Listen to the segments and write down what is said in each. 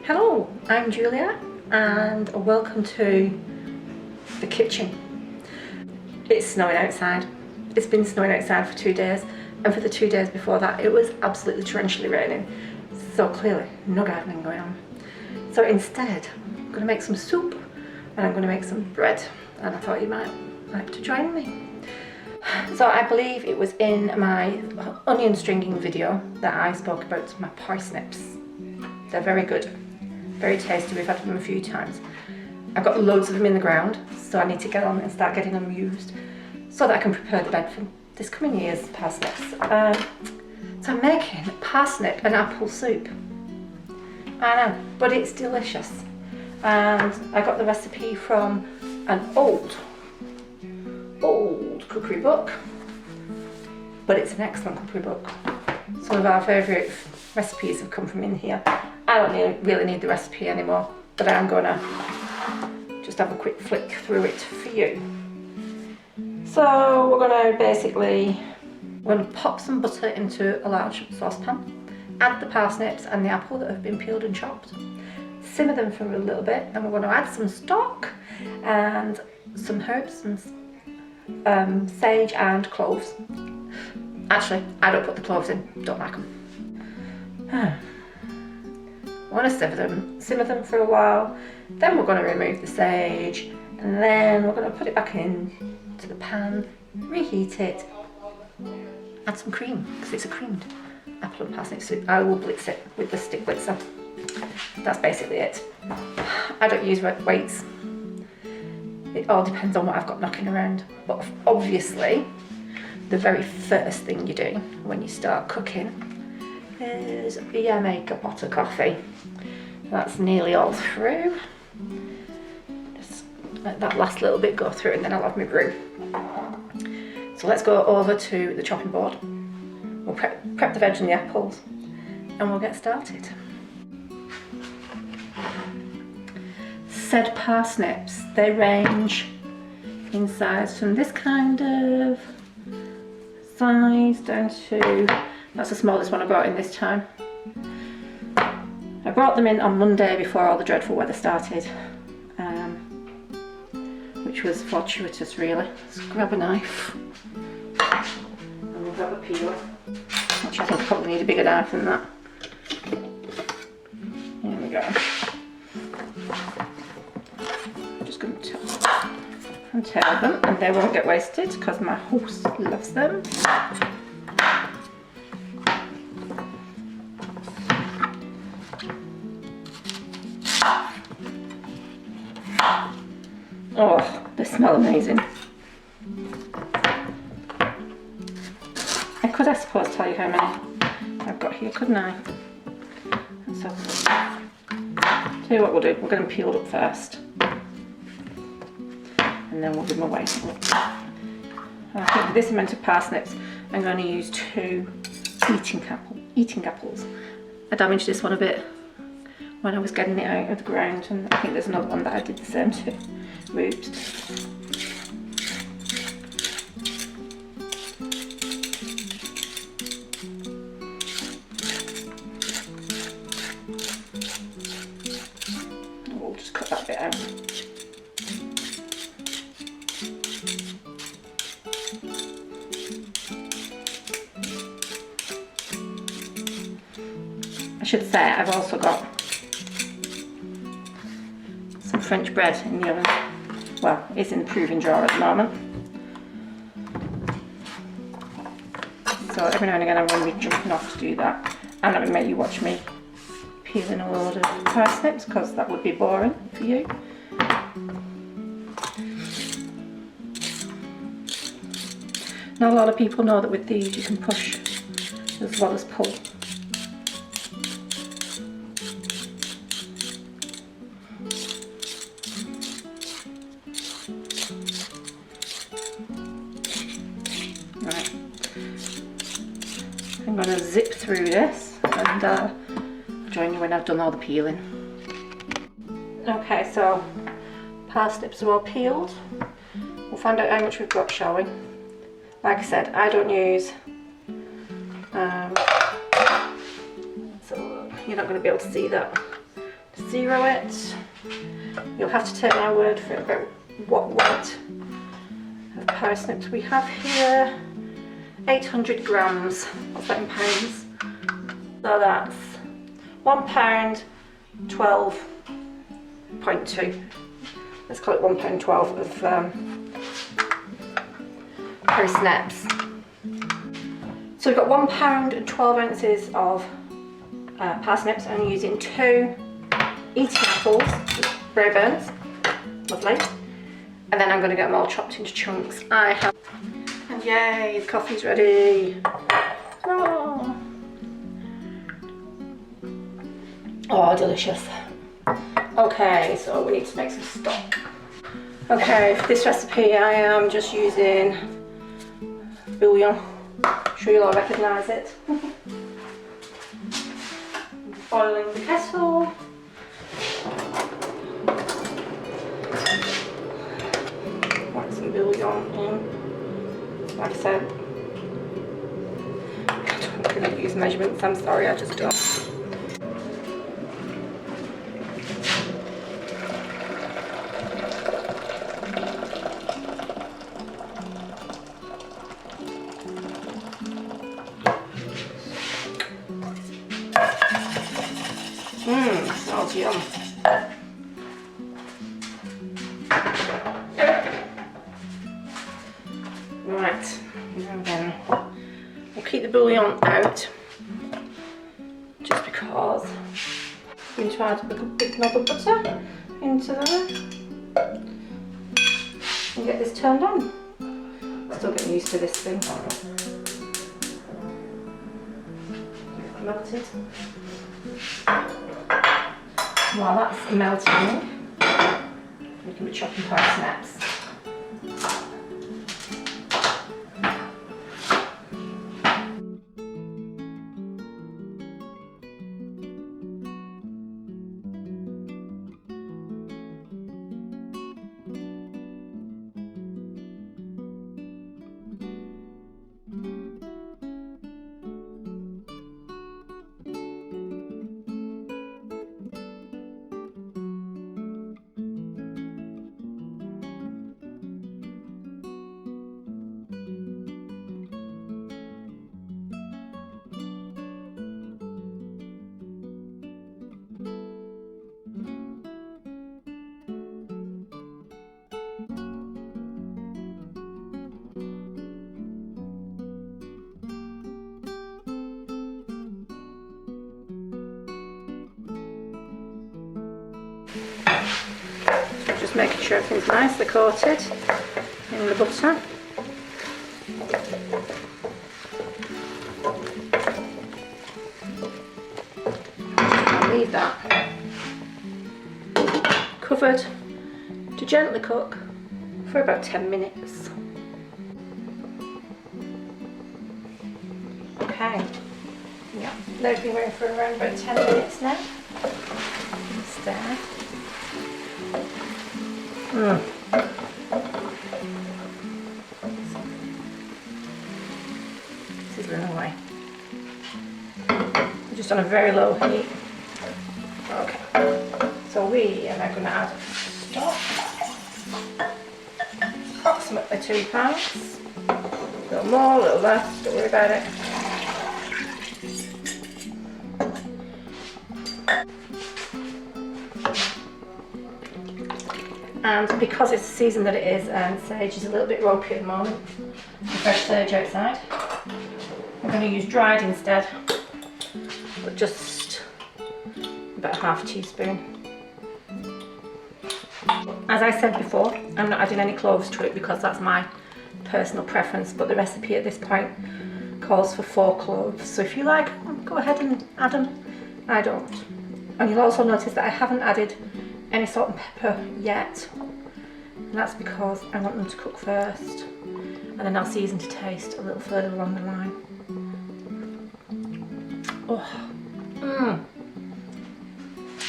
Hello, I'm Julia and welcome to the kitchen. It's snowing outside. It's been snowing outside for 2 days, and for the 2 days before that it was absolutely torrentially raining, so clearly no gardening going on. So instead I'm going to make some soup and I'm going to make some bread, and I thought you might like to join me. So I believe it was in my onion stringing video that I spoke about my parsnips. They're very good, very tasty. We've had them a few times. I've got loads of them in the ground, so I need to get on and start getting them used so that I can prepare the bed for this coming year's parsnips. So I'm making parsnip and apple soup. I know, but it's delicious. And I got the recipe from an old cookery book, but it's an excellent cookery book. Some of our favourite recipes have come from in here. I don't really need the recipe anymore, but I'm gonna just have a quick flick through it for you. So we're gonna pop some butter into a large saucepan, add the parsnips and the apple that have been peeled and chopped, simmer them for a little bit, then we're going to add some stock and some herbs and sage and cloves. Actually, I don't put the cloves in, don't like them. I want to simmer them for a while, then we're going to remove the sage, and then we're going to put it back in to the pan, reheat it, add some cream, because it's a creamed apple and parsnip soup. I will blitz it with the stick blitzer. That's basically it. I don't use weights. It all depends on what I've got knocking around. But obviously, the very first thing you do when you start cooking is you make a pot of coffee. That's nearly all through. Just let that last little bit go through and then I'll have my brew. So let's go over to the chopping board. We'll prep the veg and the apples and we'll get started. Said parsnips, they range in size from this kind of size down to, that's the smallest one I brought in this time. I brought them in on Monday before all the dreadful weather started, which was fortuitous really. Let's grab a knife and we'll grab a peeler. Actually, I think I probably need a bigger knife than that. Here we go. I'm just going to untail them and they won't get wasted because my host loves them. Oh, they smell amazing. I could, I suppose, tell you how many I've got here, couldn't I? So, tell you what we'll do, we'll get them peeled up first. And then we'll give them away. I think with this amount of parsnips, I'm going to use 2 eating apples. I damaged this one a bit when I was getting it out of the ground, and I think there's another one that I did the same to. Oops. We'll just cut that bit out. I should say I've also got some French bread in the oven. Well, it's in the proving jar at the moment. So every now and again I'm going to be jumping off to do that. I'm not going to make you watch me peeling a load of parsnips because that would be boring for you. Not a lot of people know that with these you can push as well as pull. Right. I'm going to zip through this and I'll join you when I've done all the peeling. Okay, so parsnips are all peeled. We'll find out how much we've got, shall we? Like I said, I don't use so you're not going to be able to see that. zero it. You'll have to take my word for it about what weight of parsnips we have here. 800 grams. What's that in pounds? So that's £1, 12.2. Let's call it £1.12 of parsnips. So we've got £1 and 12 ounces of parsnips, and I'm using 2 eating apples, brow burns, lovely. And then I'm going to get them all chopped into chunks. And yay, the coffee's ready. Oh, delicious. Okay, so we need to make some stock. Okay, for this recipe I am just using bouillon. I'm sure you'll all recognise it. Boiling the kettle. Put some bouillon in. Like I said, I don't really use measurements, I'm sorry, I just don't. Smells yum. Right, now then, we'll keep the bouillon out, just because I'm going to add a big knob of butter into there and get this turned on. Still getting used to this thing. Melted. While that's melting, we can be chopping parsnips. Just making sure everything's nicely coated in the butter. I'll leave that covered to gently cook for about 10 minutes. Okay, yeah, they've been going for around about 10 minutes now. There. Sizzling away. Just on a very low heat. Okay. So we are now going to add stock. Approximately 2 pounds. A little more, a little less, don't worry about it. And because it's the season that it is, and sage is a little bit ropey at the moment, the fresh sage outside, I'm going to use dried instead, but just about ½ teaspoon. As I said before, I'm not adding any cloves to it because that's my personal preference, but the recipe at this point calls for 4 cloves. So if you like, go ahead and add them. I don't. And you'll also notice that I haven't added any salt and pepper yet, and that's because I want them to cook first, and then I'll season to taste a little further along the line. Oh,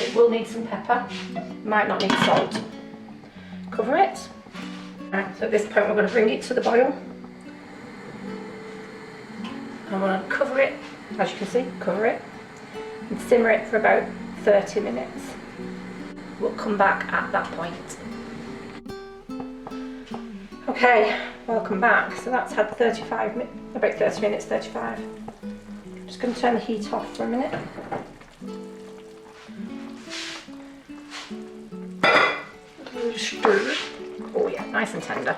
It will need some pepper, might not need salt. Cover it. Right, so at this point we're going to bring it to the boil. I'm going to cover it, as you can see, cover it, and simmer it for about 30 minutes. we'll come back at that point. Okay, welcome back. So that's had about 30 minutes, 35. I'm just going to turn the heat off for a minute. Stir. Oh yeah, nice and tender.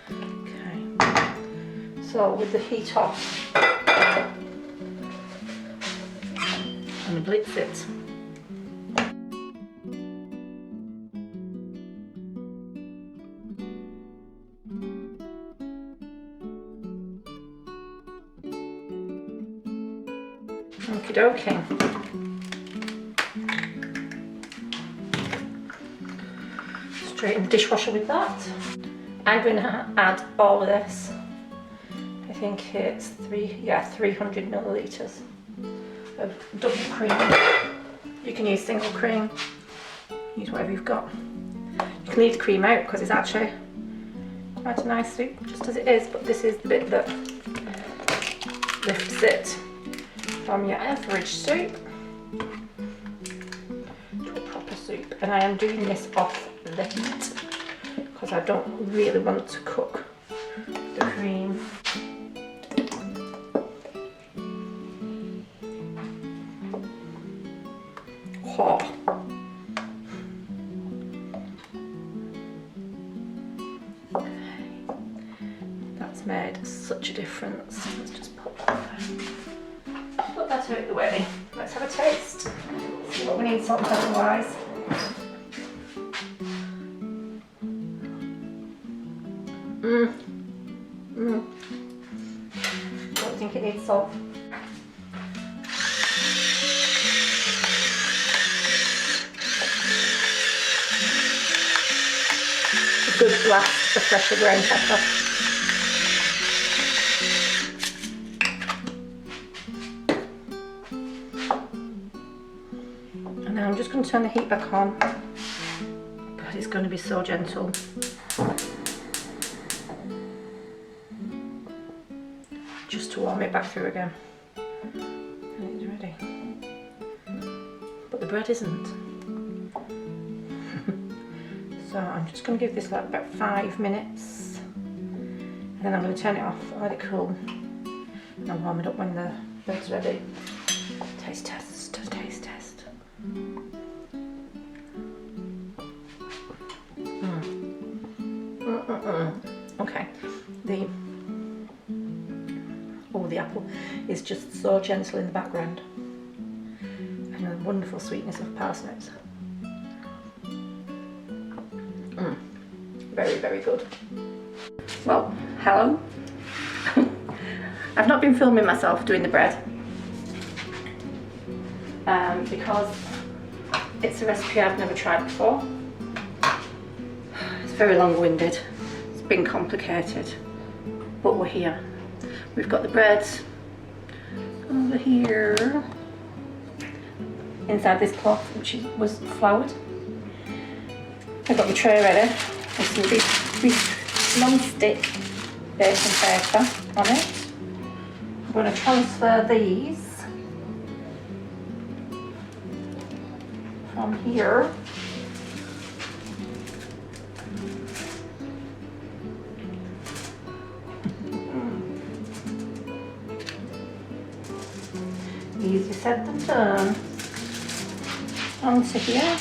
Okay, so with the heat off, I'm going to blitz it. Okie dokie. Straight in the dishwasher with that. I'm going to add all of this. I think it's 300 millilitres of double cream. You can use single cream, use whatever you've got. You can leave the cream out because it's actually quite a nice soup just as it is, but this is the bit that lifts it from your average soup to a proper soup. And I am doing this off the heat because I don't really want to cook the cream. Oh. Okay. That's made such a difference. Let's just put that out of the way. Let's have a taste. See what we need salt and pepper wise. Don't think it needs salt. A good blast of freshly ground pepper. And now I'm just going to turn the heat back on because it's going to be so gentle. Just to warm it back through again. And it's ready. But the bread isn't. So I'm just going to give this like about 5 minutes. And then I'm going to turn it off and let it cool. And I'll warm it up when the bread's ready. Taste test, taste test. Okay. The apple is just so gentle in the background, and a wonderful sweetness of parsnips. Very, very good. Well, hello. I've not been filming myself doing the bread because it's a recipe I've never tried before. It's very long-winded, it's been complicated, but we're here. We've got the bread over here inside this cloth, which was floured. I've got the tray ready with some big non-stick baking paper on it. I'm going to transfer these from here . Easier said than done. Onto here.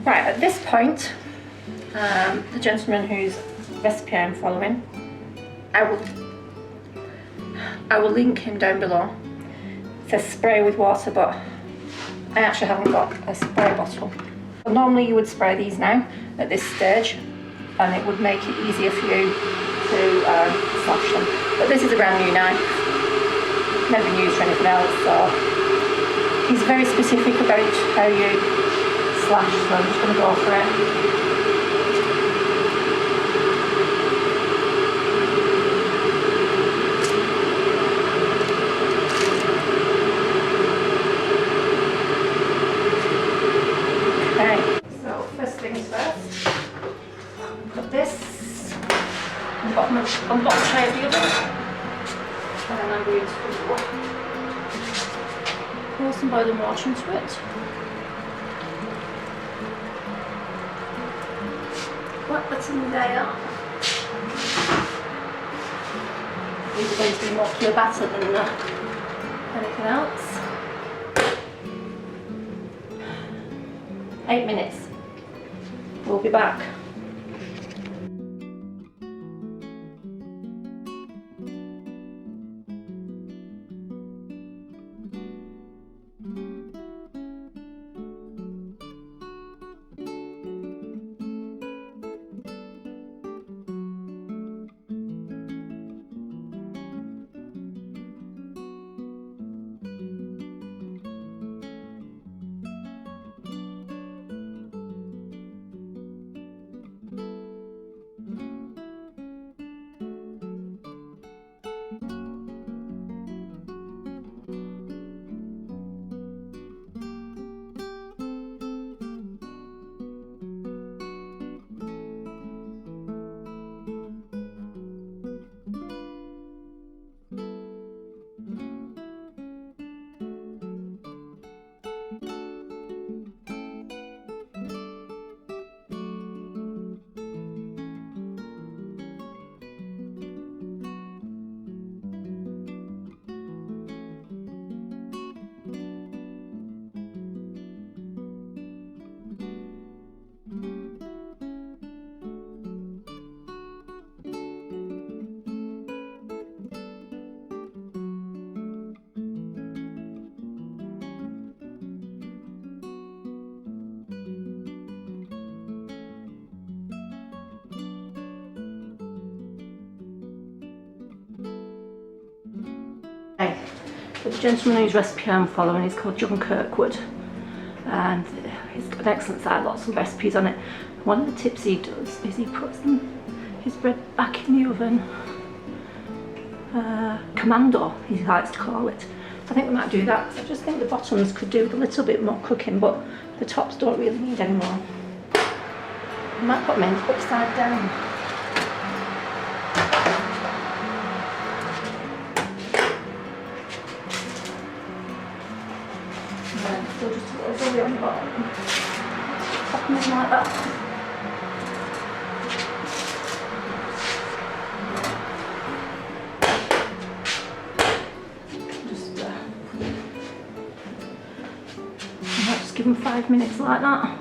Right, at this point, the gentleman whose recipe I'm following, I will link him down below. It says spray with water, but I actually haven't got a spray bottle. But normally you would spray these now at this stage, and it would make it easier for you to slash them. But this is a brand new knife, never been used for anything else, so he's very specific about how you flash, so I'm just going to go for it. Okay, so first things first, put this on the bottom tray of the oven, and then I'm going to pour some boiling water into it. Wet that's in there. These are going to be more pure batter than anything else. 8 minutes. We'll be back. The gentleman whose recipe I'm following is called John Kirkwood, and he's got an excellent site, lots of recipes on it. One of the tips he does is he puts his bread back in the oven, commando he likes to call it. So I think we might do that, because I just think the bottoms could do with a little bit more cooking, but the tops don't really need any more. I might put them in upside down. Still just a little jelly on the bottom. Pop them in like that. Just give them 5 minutes like that.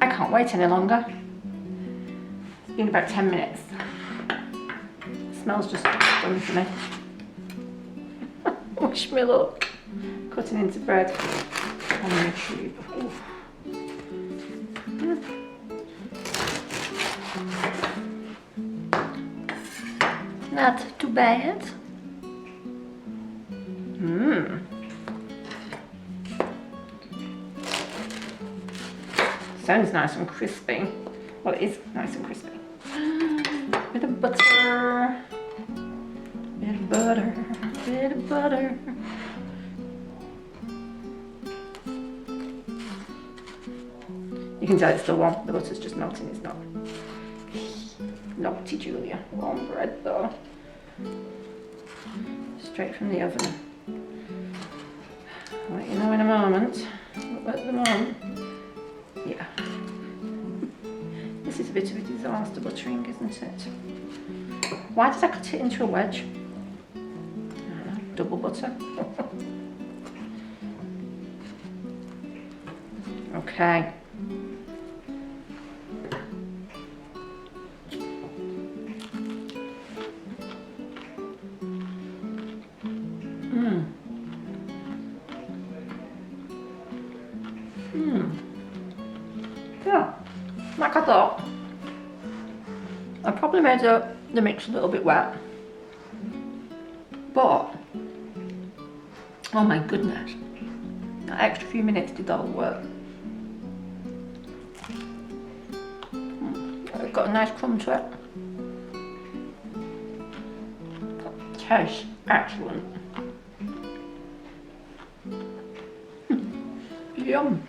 I can't wait any longer. It's been about 10 minutes. It smells just done for me. Wish me luck. Cutting into bread on YouTube. Not too bad. Sounds nice and crispy. Well, it is nice and crispy. Bit of butter. Bit of butter. Bit of butter. You can tell it's still warm. The butter's just melting. It's not naughty Julia. Warm bread though. Straight from the oven. I'll let you know in a moment. But at the moment, yeah, This is a bit of a disaster buttering, isn't it? Why did I cut it into a wedge? Double butter. Okay. Yeah, like I thought. I probably made the mix a little bit wet, but oh my goodness, that extra few minutes did all the work. It's got a nice crumb to it. Tastes excellent. Yum.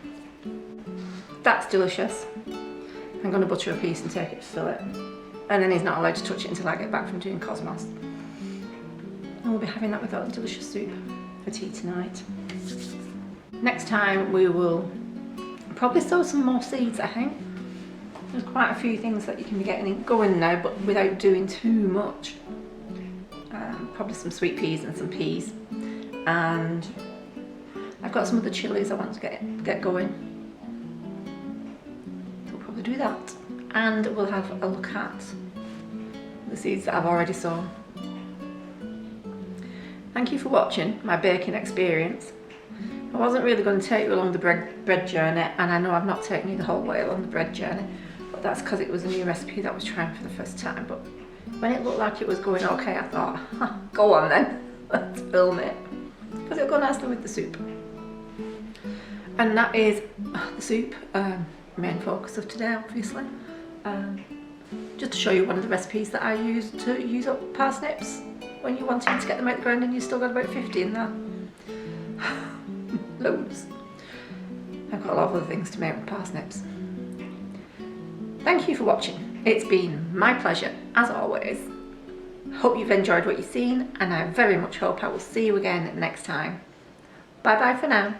That's delicious. I'm going to butter a piece and take it to Philip. And then he's not allowed to touch it until I get back from doing Cosmos. And we'll be having that with our delicious soup for tea tonight. Next time we will probably sow some more seeds, I think. There's quite a few things that you can be getting going now, but without doing too much. Probably some sweet peas and some peas. And I've got some other chilies I want to get going. So we'll probably do that. And we'll have a look at the seeds that I've already sown. Thank you for watching my baking experience. I wasn't really going to take you along the bread journey, and I know I've not taken you the whole way along the bread journey, but that's because it was a new recipe that I was trying for the first time. But when it looked like it was going okay, I thought, go on then, let's film it, because it'll go nicely with the soup. And that is the soup, main focus of today, obviously. Just to show you one of the recipes that I use to use up parsnips when you're wanting to get them out the ground and you've still got about 50 in there. Loads. I've got a lot of other things to make with parsnips. Thank you for watching. It's been my pleasure, as always. Hope you've enjoyed what you've seen, and I very much hope I will see you again next time. Bye bye for now.